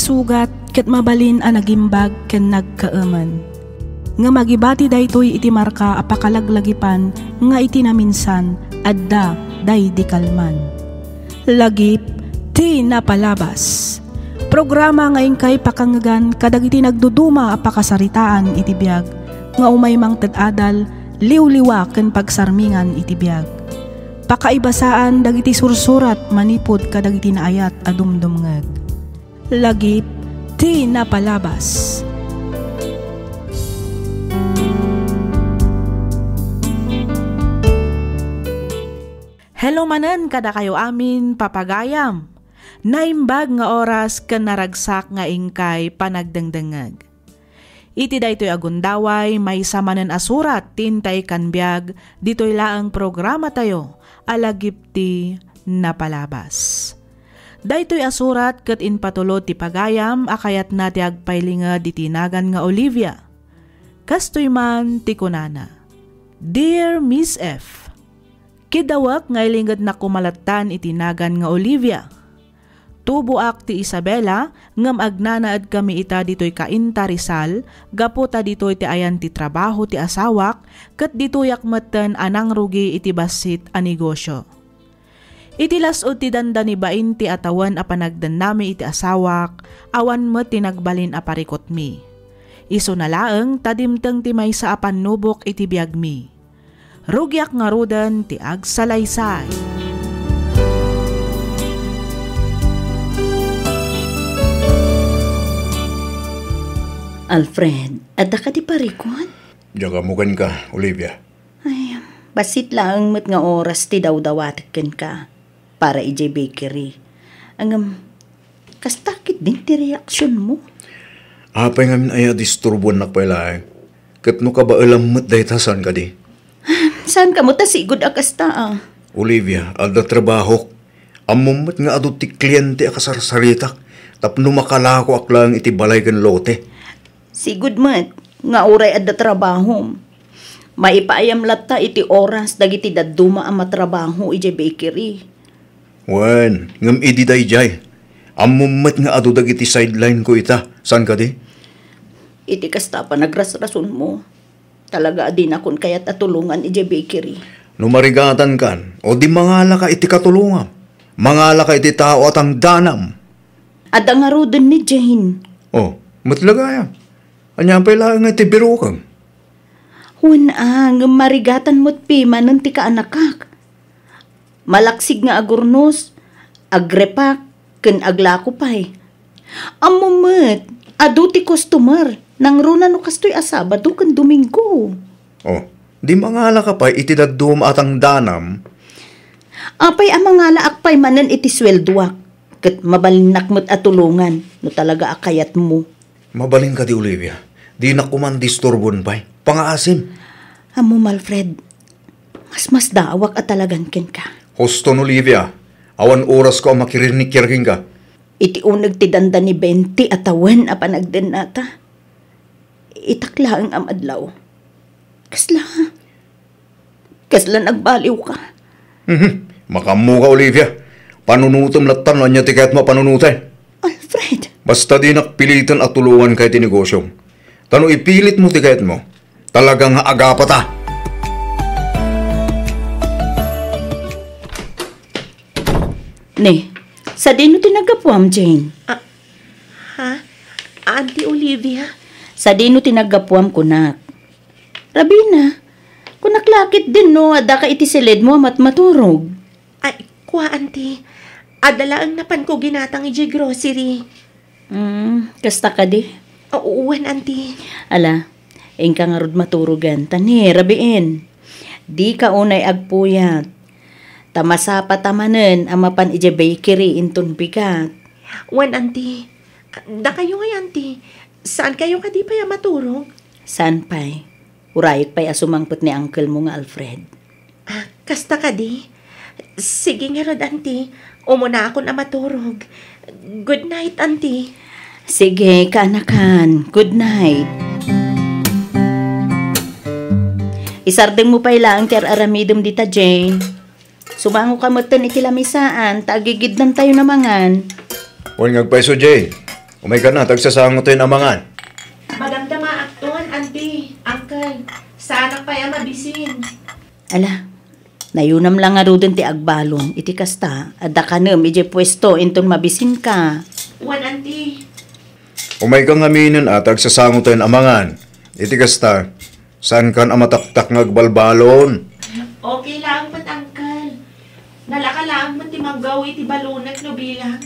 isugat ket mabalin a nagimbag ken nagkaaman. Nga magibati daytoy iti marka a pakalaglagipan nga iti naminsan adda day di kalman. Lagip ti napalabas. Programa nga ingkay pakangagan kadagiti nagduduma a pakasaritaan iti biag nga umaymang ted-adal liwliwa ken pagsarmingan iti biag. Pakaibasaan dagiti sursurat manipod kadagiti naayat a dumdumngeg. Lagip ti napalabas. Hello manen kada kayo amin papagayam. Naimbag nga oras ken naragsak nga ingkay panagdengdengeg. Iti daytoy agundaway may samanen asurat tintay kanbiag ditoy laang programa tayo alagip ti napalabas. Daytoy asurat ket inpatulod ti pagayam akayat na ti agpaylinged iti nagan nga Olivia. Kastoy man ti kunana. Dear Miss F. Kidawak nga ilinged na kumalatan iti nagan nga Olivia. Tubuak ti Isabela ngam agnanaad kami ita ditoy kainta Rizal gapo ta ditoy ti ayan ti trabaho ti asawak ket ditoyak metten anang rugi iti basit a negosyo. Iti lasod ti danda ni bain ti atawan a panagdannami iti asawak awan met tinagbalin a parikot mi. Isu na laeng tadimteng ti maysa a pannubok iti biag mi. Rugyak nga rudan ti agsalaysay. Alfred, adda ka di parikon? Jagamugan ka, Olivia. Ay, basit lang met nga oras ti daw-dawatiken ka para ijay bakery. Ang kastakit din ti reaksyon mo. Apay ngamin ay disturbuan nakpailaeng. Kat no ka ba alam mo't daytasan ka di? Saan ka mo ta sigod akasta Olivia, alda trabaho. Amumot nga adot ti kliyente akasarsaritak. Tapno makalako aklang iti balay kan lote. Sigud mat, nga uray adda trabaho. Maipaayam latta iti oras dagiti dadduma ang matrabaho iti bakery. Wen, ngam idi dayjay. Amumot nga adot dagiti sideline ko ita. Saan ka di? Iti kasta pa nagras-rason mo. Talaga adin akon kayat atulungan iti bakery. Numarigatan kan, o di mangala ka iti katulungan. Mangala ka iti tao at ang danam. Adda nga roden ni Jane. Oh, matlagaya. Anyang pala nga iti biro kang. Hunang, marigatan mo't pima ng tika anakak. Malaksig nga agurnos, agrepak, ken aglako pa'y. Amumet, adu ti customer, nang runa no kastoy asabado ken Domingo. Oh, di mangala ka pa iti daddum at ang danam. Apay ang mangala akpay manen iti swelduak, ket mabalinak mo't atulungan, no talaga akayat mo. Mabaling ka di Olivia, di na kuman disturbon pa'y, pangaasim. Amo Malfred, mas daawak at talagan ken ka. Hoston Olivia, awan oras ko ang makirinig-kirking ka. Iti unag ti danda ni 20 atawan a panagden nata. Itakla ang amadlaw. Kasla nagbaliw ka. Makamu ka Olivia, panunutom latan lang niya tiket mo panunutin. Alfred! Basta di nakpilitan at tulungan kahit negosyo. Tano ipilit mo tiket mo, talagang agapa ta. Ne, sa dino tinagapuam, Jane? Ha? Auntie Olivia? Sa dino tinagapuam kunak. Rabina, kunaklakit din no, ada ka iti silid mo amat maturog. Ay, kwa auntie. Adala ang napan ko ginatang iji grocery. Kasta ka di? Uuwan, auntie. Ala, ingka nga rod maturugan. Tani, rabiin. Di ka unay agpuyat. Tamasapa tamanen ang mapan ije bakery inton bigat. Wan, auntie. Da kayo ngay, auntie. Saan kayo ka di pa maturog? Saan pa'y? Urayot pa'y asumangpot ni uncle mo nga Alfred. Kasta ka di? Sige nga rod, auntie. Umuna ako na maturog. Good night, auntie. Sige, kaanakan. Good night. Isardeng mo pa ilang ti aramidom dita, Jane. Sumango ka mo iti lamisaan, tagigid ng tayo namangan. Huwag ngagpaiso, Jay. Umay ka na, tagsasangot yung amangan. Magandama akton, auntie, uncle. Sana pa yung mabisin. Ala, nayunam lang nga rodon ti agbalon. Iti kasta, adda ka nam, ije pwesto, inton mabisin ka. Wan, auntie. Umay kang aminin at tagsasangot yung amangan. Iti kasta, saan kan amataktak ng agbalbalon? Okay lang pat, uncle. Nalaka lang mat ti manggaw iti balunak no bilang.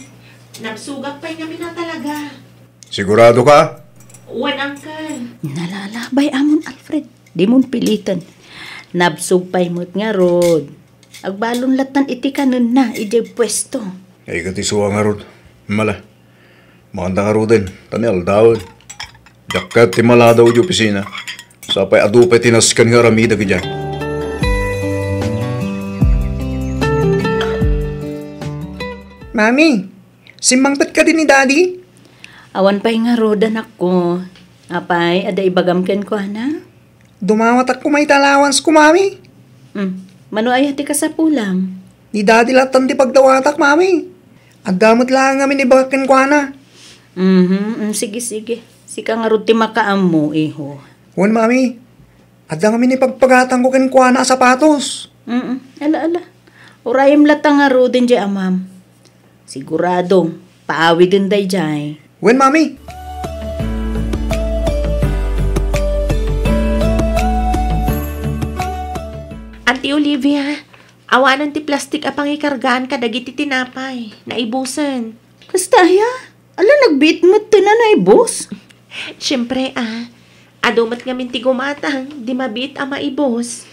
Nagsugat pa yung na talaga. Sigurado ka? Wan, uncle. Nalalabay amon, Alfred. Di mon pilitan. Nabsug pa'y mo't nga rod. Agbalon latan iti kanon na, ije pwesto. Ay katisuwa nga rod. Mala. Maganda nga rod din. Tanil, daw. Jakat ti mala daw di opisina. Sapay adupay tinaskan nga ramida ka dyan. Mami, simangpat ka din ni Daddy? Awan pa'y nga rod, anak ko. Apay, ada ibagamken ko, ana? Dumawat ako may talawans ko, Mami. Mano ay hati ka sa pulam. Ni Daddy latan di pagdawatak, Mami. Agdamot lang kami ni Bakin ko, ana. Sige. Sika nga rod ti makaam mo, iho. Wan, Mami. Adda kami ni pagpagatang ko ken ko, ana, sapatos. Ala. Urayim latang nga rod din jay amam. Sigurado, paawi din day jay. Wan, Mami. Auntie Olivia, awanan ti plastik apang ikargaan ka dagiti tinapay. Naibusan. Kastaya? Ala, nagbit mo ito na naibos? Siyempre adumat nga minti gumatang, di mabit ang maibos.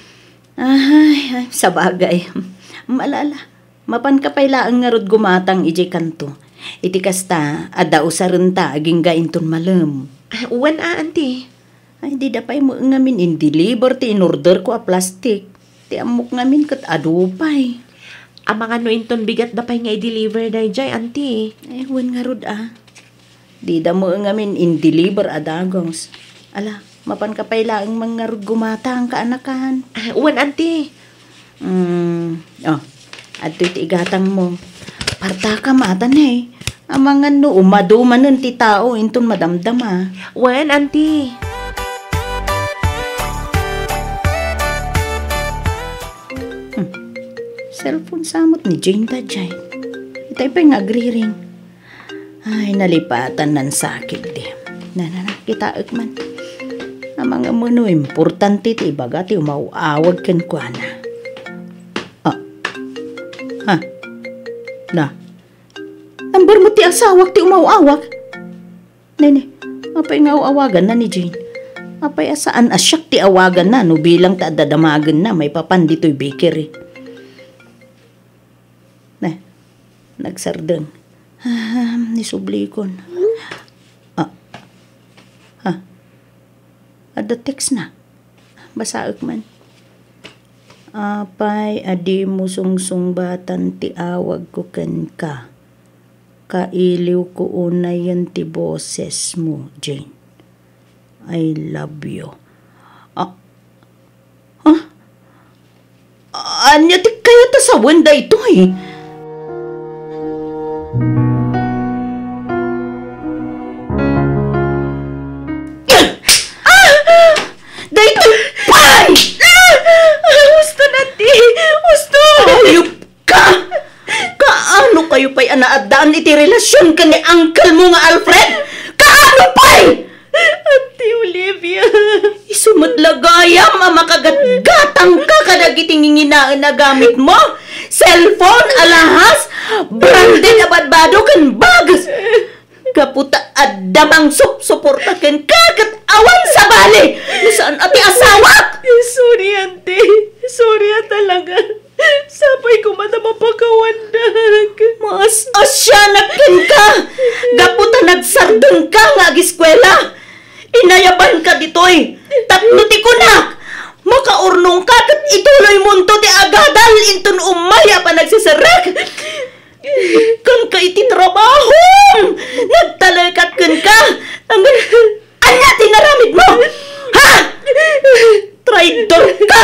Ay, sa bagay. Malala, mapan ka pailaan nga rod gumatang ije kanto. Iti kasta, ada usaran ta, aging gainton malam. Wan auntie. Ay, di da pa'y mo ngamin in-deliver ti in-order ko a plastik. Ti amok ngamin kat adupay. Ang mga nointon bigat da pa'y nga i-deliver day jay, auntie. Ay, wan nga rod Di da mo ngamin in-deliver adagos. Ala, mapan ka pailaan mga rod gumatang kaanakan. Wan, auntie. Adto iti igatang mo. Parta ka matan Ang mga umaduman nun ti tao, inton madamdama. Wan, auntie. Cellphone samot ni Jane Tajay. Itay pa'y nagriring. Ay, nalipatan ng sakit di. Kita man. Ang mga mano, importante ti ibaga ti umauawag ken kwa na. Number mo ti asawak ti umauawag? Nene, apay nga awagan na ni Jane. Apay asaan asyak ti awagan na no bilang ta dadamagan na may papandito'y bakery. Nagsardeng. Nisublikon. Ada text na. Basaak man. Apay, adi mo sungsungbatan ti awag ko ken ka. Kailiw ko unay yan ti boses mo, Jane. I love you. Anya ti kaya ta sa wanda ito Dito pay! Gusto na ti! Gusto! Ayup ka! Kaano kayo pa'y anaadaan iti relasyon ka ni uncle mo nga Alfred? Kaano pa'y? Auntie Olivia! Isumadlagayam ang makagatgatang ka kadagiting nginaan na gamit mo. Cellphone, alahas, branded abadbado kan bagas. Kaputa adamang suporta kan kagat awan sa bali. Saan ati asawak? Sorry, auntie. Sorry talaga. Sapay ko madama pagkawandag. Mas asyanak ka. Gaputa nagsardeng ka nga ag-eskwela. Inayaban ka ditoy. Tatlo ti kunak. Makaurnong ka kat ituloy munto ti agadal intun umaya pa nagsisarak. Kan ka iti trabaho. Nagtalakat kan ka. Anya tinaramid mo. Ha? Traidor ka.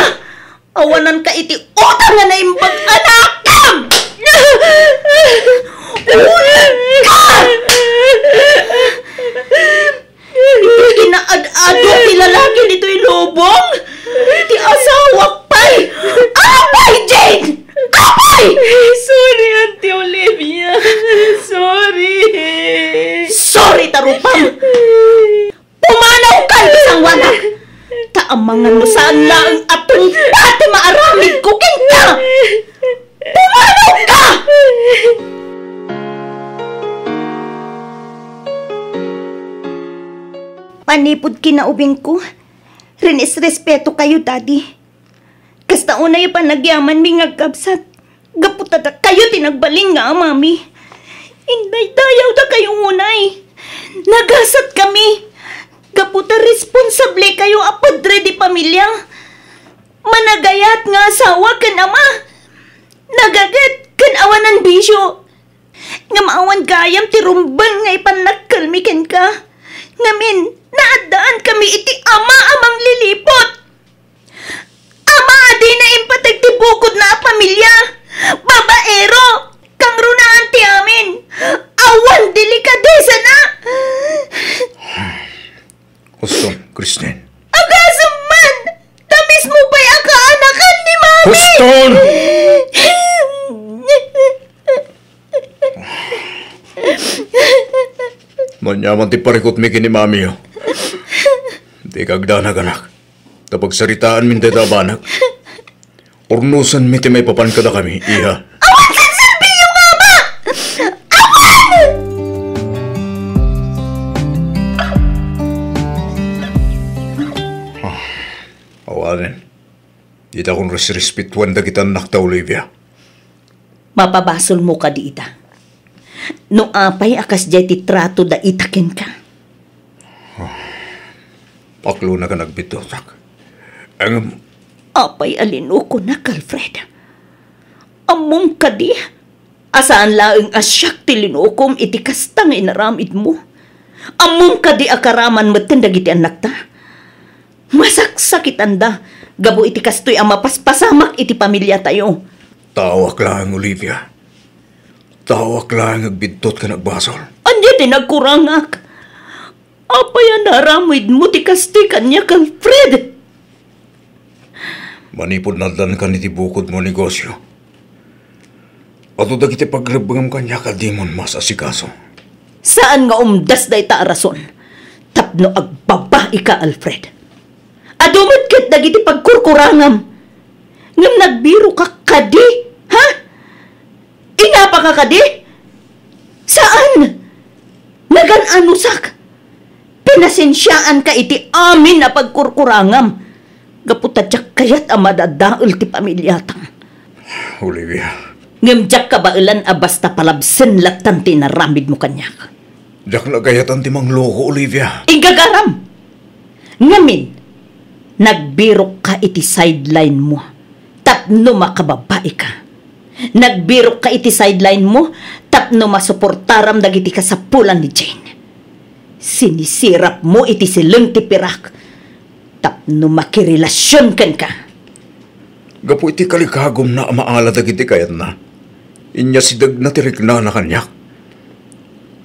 Awanan ka iti utang nga naimbag anakam. Ulit ka. tarupam. Pumanaw ka isang wanak. Taamangan mo saan lang aton dati maaramid ko kinta. Pumanaw ka! Panipod kinaubing ko. Rinis respeto kayo, Daddy. Kasta unay pa nagyaman mi ngagkabsat. Gaputada kayo tinagbalin nga, Mami. Inday dayaw da kayong unay. Nagasat kami. Gaputa responsable kayo apadre di pamilya. Managayat nga asawa kan ama. Nagagat kan awanan bisyo. Nga maawan gayam ti rumban nga ipanagkalmikan ka. Ngamin, naadaan kami iti ama amang lilipot. Ama di na impatagtibukod na pamilya. Babaero, kang runaan ti amin. Awan delikadesa na. Huston, Christine. Agasam man! Tamis mo ba'y akaanakan ni Mami? Huston! Manyaman ti parikot mi kini Mami yo. Di kagdanag anak. Tapag saritaan min ti tabanak. Urnusan mi ti may papan kada kami, iha. Awan sa silbi yung ama! Awan! Awanin. Di ta kong resrespetuan da kita nakta, Olivia. Mapabasol mo ka di ita. No apay akas jeti trato da itakin ka. Paklo na ka nagbitotak. Ang Apay alino ko na, Alfred. Among ka di. Asaan laeng asyak ti linukom iti kastang inaramid mo. Among ka di akaraman matindag iti anak ta. Masaksakit anda. Gabo iti kastoy ang mapaspasamak iti pamilya tayo. tawak lang, Olivia. Tawak lang agbidtot ka nagbasol. Anya din nagkurangak. Apay naramid mo ti kastoy kanya, Alfred. Manipod na dan ka ni tibukod mo negosyo. Ato dagiti pagrabangam kanya ka di mon mas asikaso. Saan nga umdas da ita rason? Tapno agbabae ka, Alfred. Adumot ket dagiti pagkurkurangam. Ngam nagbiro ka kadi, ha? Inapa ka kadi? Saan? Nagan-anusak. Pinasensyaan ka iti amin na pagkurkurangam. Gaputadyak kayat ang madadaul ti pamilyatang. Olivia. Ngamdyak ka ba ilan basta palabsen latan tinaramid mo kanyak? Diyak na gayatan ti mang loko, Olivia. Igagaram! Ngamin, nagbiro ka iti sideline mo. Tapno makababae ka. Nagbiro ka iti sideline mo, tapno masuportaram dagiti kasapulan ni Jane. Sinisirap mo iti sileng ti pirak. Tapno makirelasyon kan ka. Gapo iti kalikagom na maala dagiti kayat na. Inya sidag na tirikna na kanyak.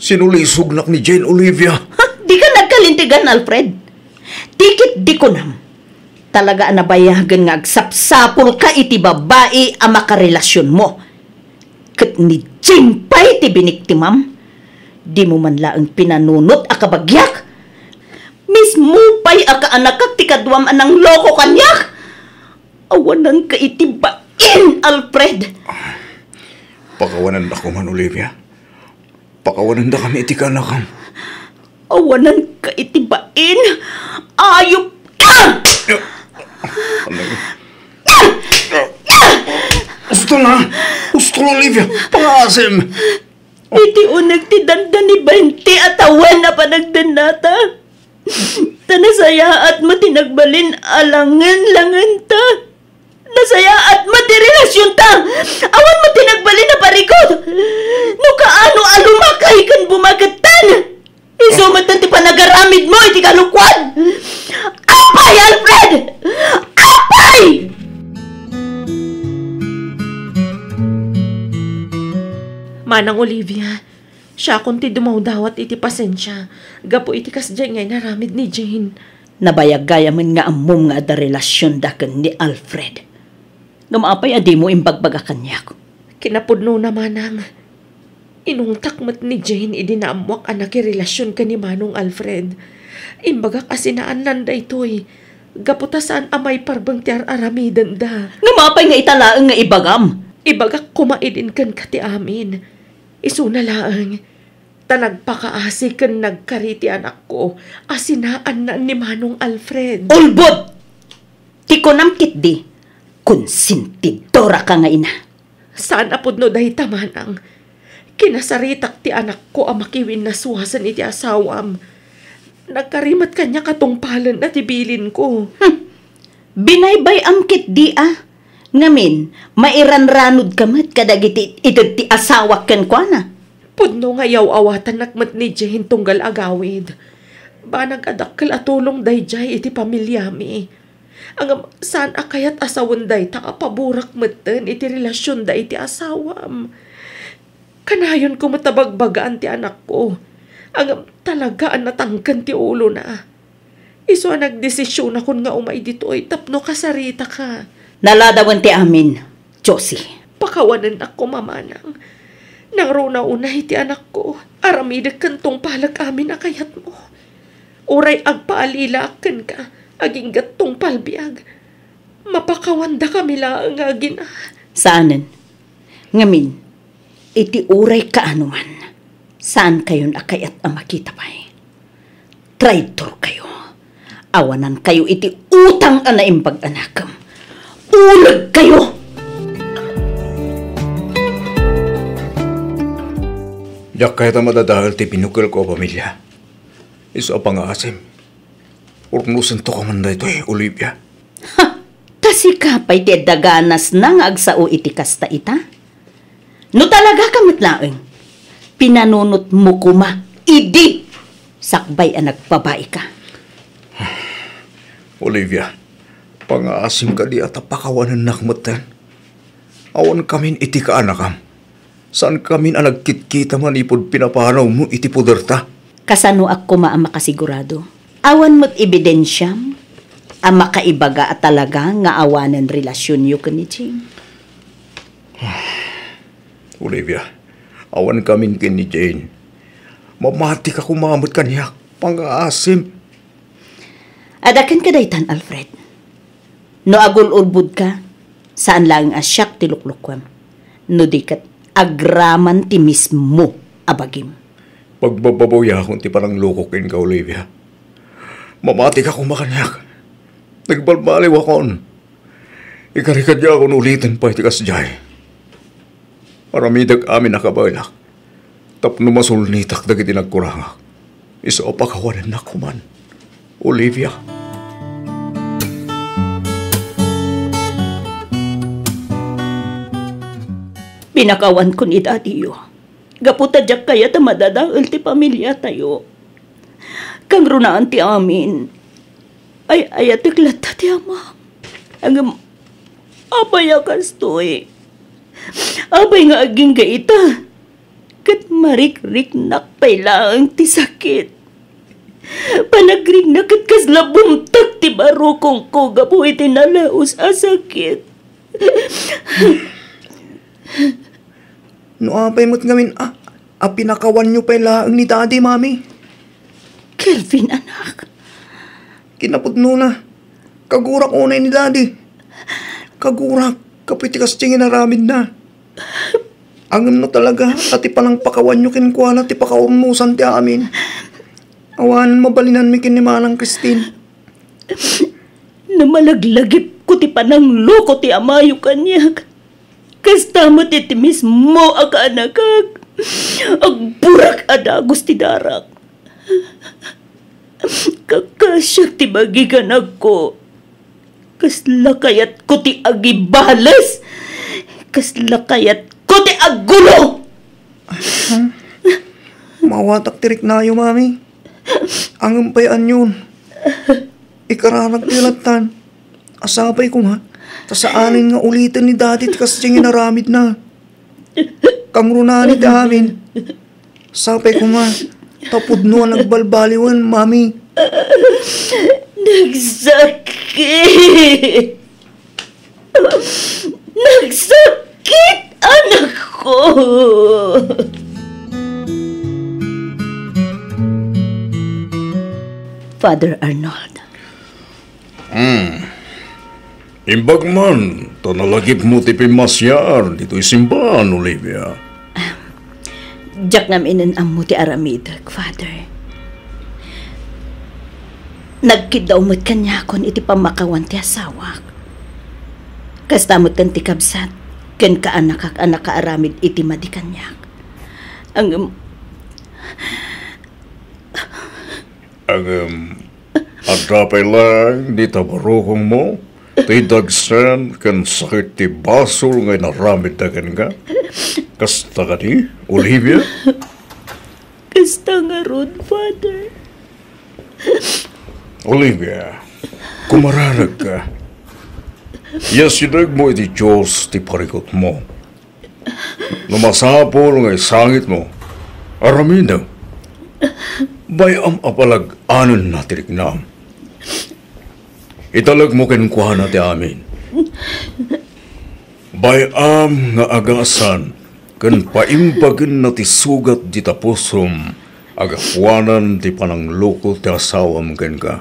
Sinulisog nak ni Jane, Olivia. Ha? Di ka nagkalintigan, Alfred. Tikit di ko nam. Talaga nabayagan nga agsapsapol ka iti babae ang makarelasyon mo. Kat ni Jane pa iti biniktimam. Di mo man laang pinanunot a kabagyak. Mismo pa'y akaanak ti kadwam anang loko kanyak. Awanan ka iti bain, Alfred. Pakawanan da ko man, Olivia. Pakawanan da kami iti kanakam. Awanan ka iti bain. Ayop ka! Gusto na! Gusto na, Olivia! Pangasim! Iti unag ti dandan ni 20 at awan na panagdanata. Tanasaya at matinagbalin alangan-langan ta. Nasaya at matirelasyon ta. Awan matinagbalin na parikot. No kaano alumakay kan bumagatan. Isumatan ti panagaramid mo iti kalukwan. Apay, Alfred! Apay! Manang Olivia, siya kunti dumawdawat iti pasensya. Gapo iti kasdyan ngay naramid ni Jane. Nabayagayaman nga amom nga da relasyon daken ni Alfred. Ngamapay adi mo imbagbaga kanyak. Kinapudno na manang. Inungtakmat ni Jane idinaamwak anak relasyon ka ni Manong Alfred. Imbaga kasi naan nanday to'y. Gaputasaan amay parbang tiar aramidan da. Nga mapay nga italaang nga ibagam. Ibaga kumaidin kan kati amin. Isuna laang. Tanagpakaasi kan nagkariti anak ko. Asinaan na ni Manong Alfred. Ulbod! Ti konamkit di. Konsintidora ka nga ina. Saan apod no dahi tamanang. Kinasaritak ti anak ko ang makiwin na suwasan iti asawam. Nagkarimat kanya katungpalan na tibilin ko. Binaybay amkit di Ngamin, mairanranod kamat kadagiti ito ti asawa ken kwa na. Pudno nga yaw-awatan nakmat ni Jane tunggal agawid. Ba nagadakkel atulong dayjay iti pamilyami. Ang saan akayat asawan day paburak maten iti relasyon day iti asawam. Kanayon ko matabagbagaan ti anak ko. Ang talagaan natangkan ti ulo na. Iso nagdesisyon akon nga umay dito ay tapno kasarita ka. Naladawan ti amin, Josie. Pakawanan ako mamanang. Nang runa-unay ti anak ko, aramidag kantong palag amin akayat mo. Uray agpaalilakan ka, aging gatong palbiag. Mapakawanda kami lang agin. Saanan? Ngamin, iti uray ka anuman. Saan kayon akayat ang makita pa'y? Traitor kayo. Awanan kayo iti utang anaimbag anakam. Ulag kayo! Yak kahit ang madadahal ti pinukil ko, pamilya. Iso ang pang-aasim. Urnusan to kamanday to Olivia. Ha! Kasi kapay ti daganas na nga agsao iti kasta ita? No talaga kamit laeng. Pinanunot mo kuma. Idi! Sakbay ang nagbabae ka. Olivia, pang-aasim ka di at apakawanan nakmatan. Awan kamin iti ka anakam. Saan kamin ang nagkitkita man ipod pinapanaw mo iti puderta? Kasano ako maama kasigurado. Awan mo't ebidensyam. Ang makaibaga at talaga nga awanan relasyon yu ka ni Jane. Olivia, awan kamin kin ni Jane. Mamati ka kumamot kaniyak. Pang-aasim. Adakan ka daytan, Alfred. No agul-ulbud ka, saan lang asyak ti luklukwam. No di kat agraman ti mismo abagim. Pagbababoya akong ti parang lukokin ka, Olivia. Mamati ka kumakanyak. Nagbalbaliw akon. Ikarikad niya akong ulitin pa iti kasjay. Maramidag amin nakabailak. Tapno masulnitak dagiti nagkurangak. Iso apakawanan na kuman. Olivia. Pinakawan ko ni Daddy yo. Gaputa jak kaya ta madadaol ti pamilya tayo. Kang runaan ti amin. Ay ayatiklat ta ti ama. Ang abay akas to Abay nga aging gaita. Kat marik-rik nakpay lang ti sakit. Panagrig na kat kasla bumtak ti barukong ko gapu iti nalaos a sakit. No apay mo't ngamin, pinakawan nyo pa laang ni Daddy, Mami. Kelvin, anak. Kinapudno na. Kagurak unay ni Daddy. Kagurak, kapitikas tingin na ramin na. Angam na talaga, at ipanang pakawan nyo kinkwana, ti pakaurnusan ti amin. Awan mabalinan mi kin ni Manang Christine. Namalaglagip ko ti panang loko ti amayo kanyak. Kasta mo ti mismo aga anakag. Agburak adagos ti darak. Kakasyak ti bagiganag ko. Kasla kayat ko ti agibalas. Kasla kayat ko ti aggulo. Mawatak tirik na yo, Mami. Ang umpayan yun. Ikaranag nilatan. Asabay ko nga. Tasaanin nga ulitin ni Daddy kasi naramid na. Kangrunani ti amin. Sabay ko nga. Tapudno ang nagbalbaliwan, Mami. Nagsakit! Nagsakit, anak ko! Father Arnold. Imbag man, tanalagip mo ti pimasyar dito'y simbahan, Olivia. Diyak namin mo ti aramid, Father. Nagkidaw mo't kanya kon iti pamakawan ti asawak. Kastamot kan ti kabsat, ken kaanak anak kaaramid iti madi kanyak. Adapay lang di tabarukong mo, ti dagsan kan sakit ti basol ngay naramid na ka. Kasta ka ni, Olivia? Kasta nga ron, Father. Olivia, kumararag ka. Yasinag mo iti Diyos ti parikot mo. Lumasapol ngay sangit mo. Araminaw. Bayam apalag anon na tiriknam. Italag mo kenkwa na ti amin. Bayam nga agasan ken paimbagen na ti sugat di tapusom agapuanan ti panangloko ti asawam ken ka.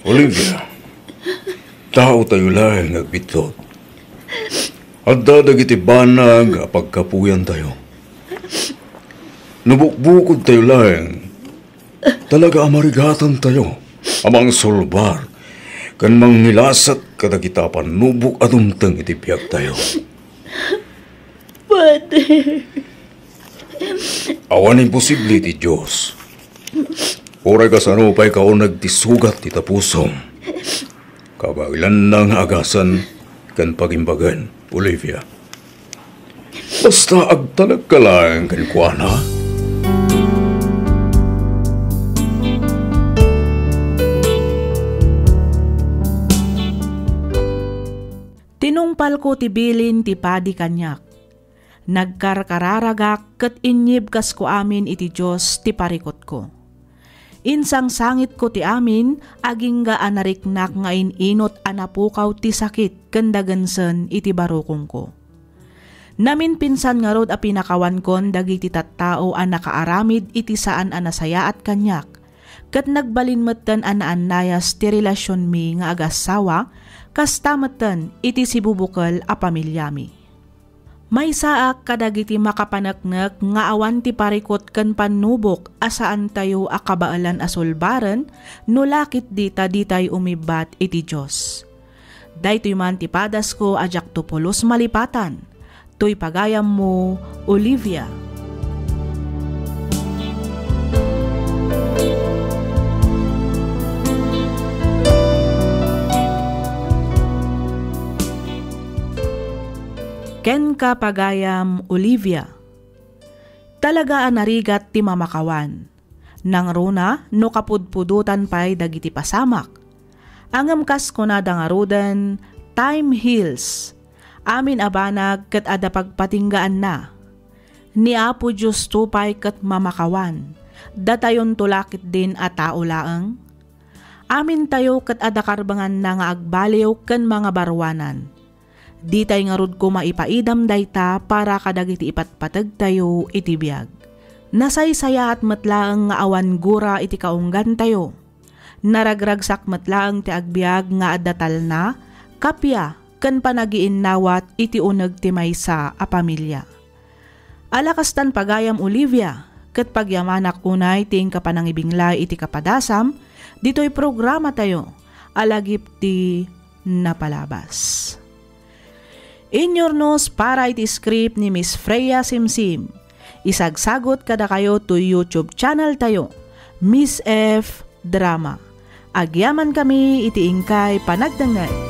Olivia, tao tayo lang agbitot. At dadag iti banag pagkapuyan tayo. Nubukbukod tayo lang. Talaga amarigatan tayo. Amang solbar. Kan mangilasat kadagita panubok at umtang iti piyak tayo. Father. Awan imposible ti Diyos. Oray ka sa pa'y kaunag ti sugat ti tapusom. Kabailan nang agasan kan pagimbagan, Olivia. Basta agtalag ka lang kan kuana. Tinungpal ko ti bilin ti padi kanyak. Nagkarkararagak ket inyib kas ko amin iti Diyos ti parikot ko. Insang sangit ko ti amin, aging ga anariknak nga inot anapukaw ti sakit kendagansen iti barukong ko. Namin pinsan nga rod a pinakawan kon dagiti tattao a nakaaramid iti saan a nasaya at kanyak, ket nagbalin metten anaanayas ti relasyon mi nga agasawa, kasta metten iti sibubukal a pamilyami. May saak kadagiti makapanaknek nga awan ti parikot ken panubok asaan tayo akabaalan asulbaran no lakit ditay umibat iti Diyos. Daytoy man ti padas ko ajak tupulos malipatan. Toy pagayam mo, Olivia. Ken ka pagayam, Olivia. Talaga anarigat ti mamakawan. Nang runa no kapudpudutan pa'y dagiti pasamak. Angam kas ko na dangarudan, time heals. Amin abanag ket ada pagpatinggaan na. Ni Apo Diyos tupay ket mamakawan. Datayon tulakit din at tao laeng. Amin tayo ket ada karbangan na nga agbaliw ken mga barwanan. Di tayo nga rod ko maipaidam dayta para kadagiti ipatpatag tayo iti biyag. Nasaysaya at matlaang nga awan gura iti kaunggan tayo. Naragragsak matlaang ti agbiag nga adatal na, kapya, ken panagiinnawat iti uneg ti maysa a pamilya. Alakastan pagayam, Olivia, ket pagyamanak unay ting kapanangibinglay iti kapadasam, dito'y programa tayo, alagip ti napalabas. Inyornos para iti script ni Miss Freya Simsim. Isagsagot kada kayo to YouTube channel tayo, Miss F Drama. Agyaman kami iti ingkay panagdangay.